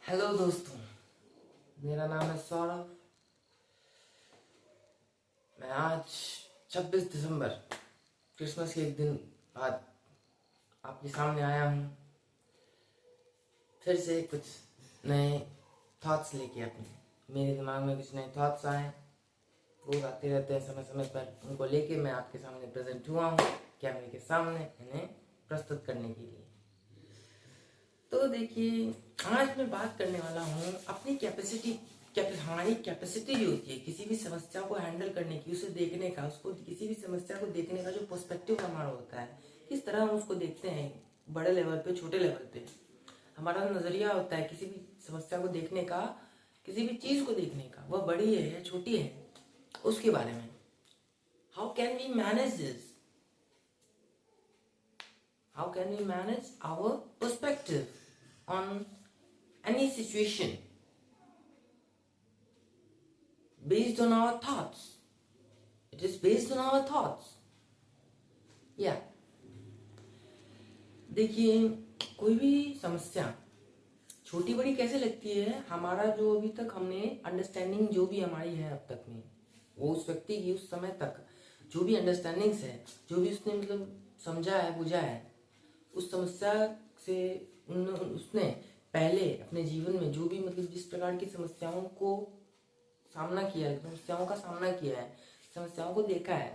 Hello दोस्तों, मेरा नाम है सौरभ। मैं आज 26 दिसंबर क्रिसमस के एक दिन बाद आपके सामने आया हूँ, फिर से कुछ नए थॉट्स लेके। अपने मेरे दिमाग में कुछ नए थॉट्स आए, रोज आते रहते हैं समय समय पर। उनको लेके मैं आपके सामने प्रेजेंट हुआ हूँ, कैमरे के सामने इन्हें प्रस्तुत करने के लिए। तो देखिए, आज मैं बात करने वाला हूँ अपनी हमारी कैपेसिटी जो होती है किसी भी समस्या को हैंडल करने की, उसे देखने का, उसको किसी भी समस्या को देखने का जो पर्सपेक्टिव हमारा होता है, किस तरह हम उसको देखते हैं, बड़े लेवल पे, छोटे लेवल पे हमारा नजरिया होता है किसी भी समस्या को देखने का, किसी भी चीज को देखने का, वह बड़ी है या छोटी है, उसके बारे में। How can we manage this? How can we manage our perspective on any situation based on our thoughts? It is based on our thoughts. Yeah. देखिए, कोई भी समस्या छोटी बड़ी कैसे लगती है, हमारा जो अभी तक हमने अंडरस्टैंडिंग जो भी हमारी है अब तक में, वो उस व्यक्ति की उस समय तक जो भी अंडरस्टैंडिंग्स है, जो भी उसने मतलब समझा है, बुझा है, उस समस्या से उसने पहले अपने जीवन में जो भी मतलब जिस प्रकार की समस्याओं को सामना किया है, समस्याओं का सामना किया है, समस्याओं को देखा है,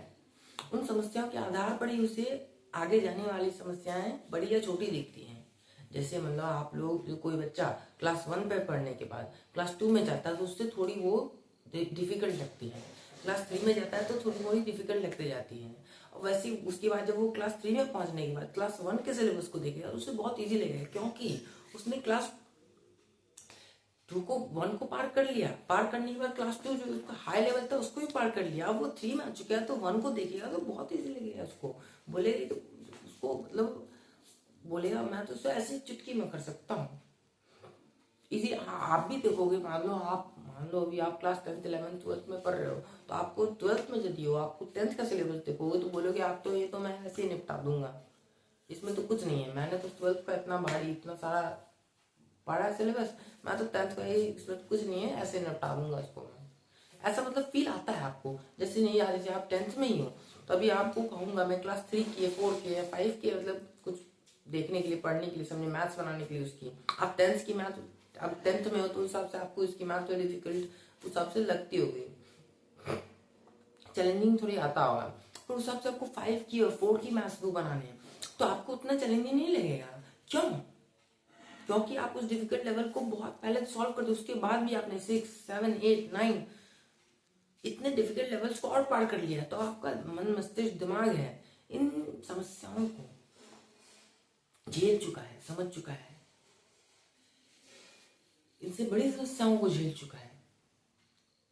उन समस्याओं के आधार पर ही उसे आगे जाने वाली समस्याएं बड़ी या छोटी दिखती हैं। जैसे मतलब आप लोग, कोई बच्चा क्लास 1 पे पढ़ने के बाद क्लास 2 में जाता है तो उससे थोड़ी वो डिफिकल्ट लगती है, क्लास 3 में जाता है तो थोड़ी डिफिकल्ट लगती जाती है। और वैसे ही उसके बाद जब वो क्लास 3 में पहुंचने के बाद क्लास 1 के सिलेबस को देखेगा तो उसे बहुत ईजी लगेगा, क्योंकि उसने क्लास 2 को 1 को पार कर लिया, पार करने के बाद क्लास 2 जो उसका हाई लेवल था उसको भी पार कर लिया। अब वो 3 में आ चुका है तो 1 को देखेगा तो बहुत ईजी लगेगा उसको। बोलेगी तो उसको मतलब बोलेगा मैं तो उसे ऐसे चुटकी में कर सकता हूँ इजी। आप भी देखोगे, मान लो अभी आप क्लास 10th 11th 12th में पढ़ रहे हो, तो आपको 12th में यदि हो, आपको 10th का सिलेबस देखोगे तो बोलोगे आप तो ये तो मैं ऐसे ही निपटा दूंगा, इसमें तो कुछ नहीं है, मैंने तो 12th का इतना भारी इतना सारा पढ़ा है सिलेबस, मैं तो 10th का ही, इसमें कुछ नहीं है, ऐसे निपटा दूंगा इसको मैं। ऐसा मतलब फील आता है आपको। जैसे नहीं यार, जैसे आप 10th में ही हो तो अभी आपको कहूंगा मैं क्लास 3 की है, 4 की है, 5 की है, मतलब कुछ देखने के लिए, पढ़ने के लिए, समझे, मैथ्स बनाने के लिए उसकी। आप 10th की मैथ, अब 10th में हो तो उस हिसाब से आपको इसकी मैथ थोड़ी डिफिकल्ट उस हिसाब से लगती होगी, चैलेंजिंग थोड़ी आता होगा। पर उस हिसाब से आपको 5 की और 4 की मैथ्स दो बनाने हैं तो आपको उतना चैलेंजिंग नहीं लगेगा। क्यों? क्योंकि आप उस डिफिकल्ट लेवल को बहुत पहले सॉल्व कर दो, उसके बाद भी आपने 6 7 8 9 इतने डिफिकल्ट लेवल्स को और पार कर लिया, तो आपका मन, मस्तिष्क, दिमाग है इन समस्याओं को झेल चुका है, समझ चुका है, इनसे बड़ी समस्याओं को झेल चुका है।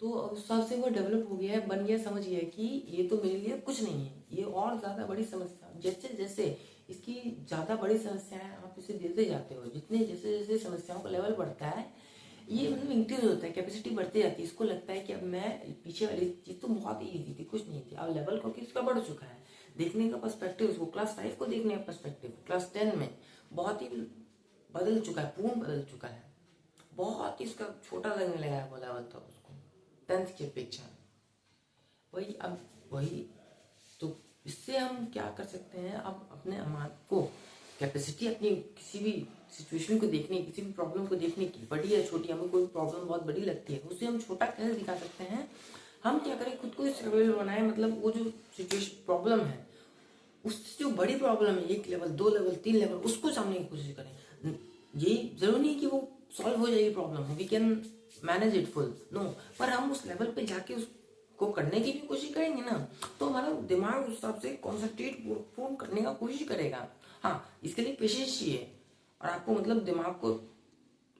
तो उस हिसाब से वो डेवलप हो गया है, बन गया, समझ गया कि ये तो मेरे लिए कुछ नहीं है, ये और ज्यादा बड़ी समस्या। जैसे जैसे इसकी ज्यादा बड़ी समस्याएं आप इसे देते जाते हो, जितने जैसे जैसे समस्याओं का लेवल बढ़ता है, ये मतलब इंक्रीज होता है, कैपेसिटी बढ़ती जाती है। इसको लगता है कि अब मैं पीछे वाली चीज तो बहुत ही ईजी थी, कुछ नहीं थी, अब लेवल क्योंकि इसका बढ़ चुका है, देखने का पर्सपेक्टिव, उसको क्लास 5 को देखने का पर्सपेक्टिव क्लास 10 में बहुत ही बदल चुका है, पूर्ण बदल चुका है, बहुत ही इसका छोटा लगने लगा है वो लेवल था उसको 10th की अपेक्षा। वही अब वही तो इससे हम क्या कर सकते हैं, अब अपने हमारे को कैपेसिटी अपनी किसी भी सिचुएशन को देखने, किसी भी प्रॉब्लम को देखने की, बड़ी या छोटी, हमें कोई प्रॉब्लम बहुत बड़ी लगती है उसे हम छोटा कैसे दिखा सकते हैं। हम क्या करें, खुद को सर्वाइवल बनाए, मतलब वो जो सिचुएशन प्रॉब्लम है उससे जो बड़ी प्रॉब्लम है, 1 लेवल 2 लेवल 3 लेवल, उसको सामने की कोशिश करें। ये जरूरी नहीं कि वो सॉल्व हो जाएगी problem, we can manage it full, no, पर हम उस लेवल पे जाके उसको करने की भी कोशिश करेंगे ना, तो हमारा दिमाग उस हिसाब से कॉन्सेंट्रेट पूर्ण करने का कोशिश करेगा। हाँ, इसके लिए पेशेंस चाहिए, और आपको मतलब दिमाग को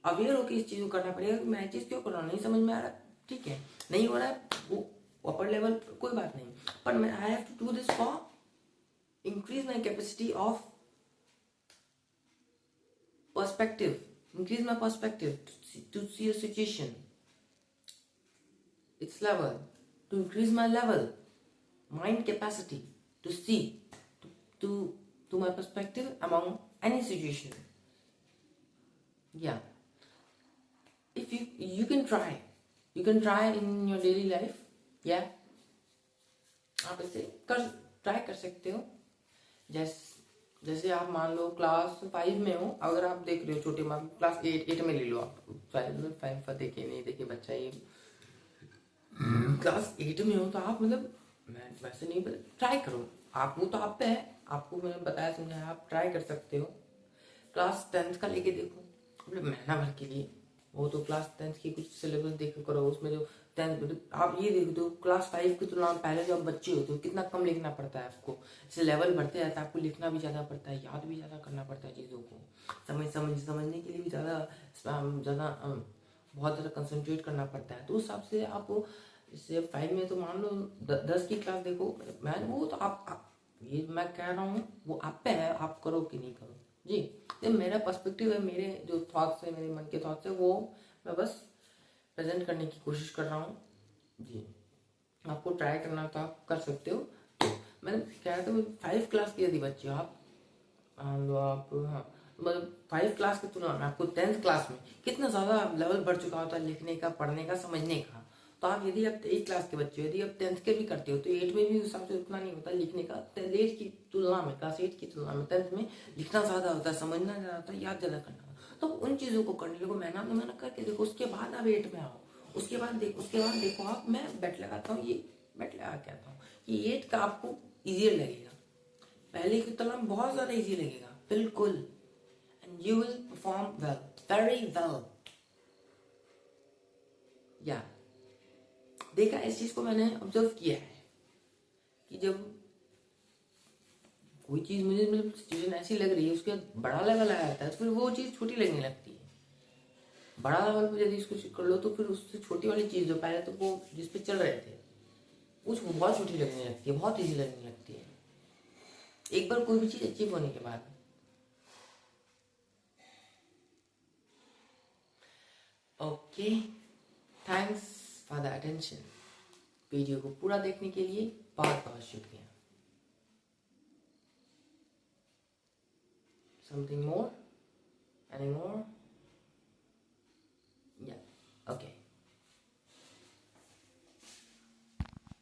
अवेयर होकर इस चीज को करना पड़ेगा कि मैं चीज क्यों कर रहा हूँ, नहीं समझ में आ रहा, ठीक है, नहीं हो रहा है वो अपर लेवल, कोई बात नहीं, पर मैं I have to do this for increase my capacity of perspective, increase my perspective to see a situation, its level, to increase my level, mind capacity to see, to, to, to my perspective among any situation. Yeah. if you can try in your daily life, yeah, आप इसे try कर सकते हो। जैसे आप मान लो class 5 में हो, अगर आप देख रहे हो छोटे क्लास 8 में ले लो आप, 5 देखे नहीं देखे बच्चा ये क्लास 8 में हो, तो आप मतलब मैं वैसे नहीं ट्राई करो, आप वो तो आप पे है, आपको मैंने बताया समझाया, आप ट्राई कर सकते हो। क्लास 10th का लेके देखो, मतलब महीना भर के लिए, वो तो क्लास 10th की कुछ सिलेबस देखो करो, उसमें जो 10th आप ये देखो तो क्लास 5 की तुलना में पहले जब बच्चे होते हो कितना कम लिखना पड़ता है आपको, जैसे लेवल बढ़ते जाता है आपको लिखना भी ज़्यादा पड़ता है, याद भी ज़्यादा करना पड़ता है चीज़ों को, समझने के लिए भी ज़्यादा बहुत ज़्यादा कंसंट्रेट करना पड़ता है। तो उस हिसाब से आप जैसे 5 में तो मान लो 10 की क्लास देखो, मैं वो तो आप ये मैं कह रहा हूँ वो आप पे है, आप करो कि नहीं करो जी। ये मेरा पर्सपेक्टिव है, मेरे जो थॉट्स है, मेरे मन के थॉट्स है, वो मैं बस प्रेजेंट करने की कोशिश कर रहा हूँ जी। आपको ट्राई करना तो आप कर सकते हो। तो मैंने कह रहा था 5 क्लास की यदि बच्चे आप मतलब 5 क्लास की तुलना में आपको 10th क्लास में कितना ज़्यादा लेवल बढ़ चुका होता है लिखने का, पढ़ने का, समझने का। तो आप यदि आप 8 क्लास के बच्चे हो, यदि आप 10th के भी करते हो, तो 8 में भी उस हिसाब से उतना नहीं होता लिखने का, 8 की तुलना में, क्लास 8 की तुलना में 10th में लिखना ज़्यादा होता है, समझना ज़्यादा होता है, याद ज़्यादा करना होता है। तो उन चीज़ों को करने को मेहनत करके देखो, उसके बाद आप 8 में आओ, उसके बाद देखो आप, मैं बेट लगाता हूँ, ये बेट लगा के आता हूँ कि 8 का आपको ईजियर लगेगा, पहले की तुलना में बहुत ज़्यादा ईजी लगेगा, बिल्कुल। And you will perform well, very well. या देखा, इस चीज़ को मैंने ऑब्जर्व किया है कि जब कोई चीज़ मुझे मतलब सिचुएशन ऐसी लग रही है, उसके बाद बड़ा लेवल आ जाता है, तो फिर वो चीज़ छोटी लगने लगती है। बड़ा लेवल पर यदि इसको कर लो तो फिर उससे छोटी वाली चीज़ जो पहले तो वो जिस पे चल रहे थे उसको बहुत छोटी लगने लगती है, बहुत ईजी लगने लगती है एक बार कोई भी चीज़ अचीव होने के बाद। Okay, thanks for the attention. Video को पूरा देखने के लिए बहुत बहुत शुक्रिया। Something more, any more?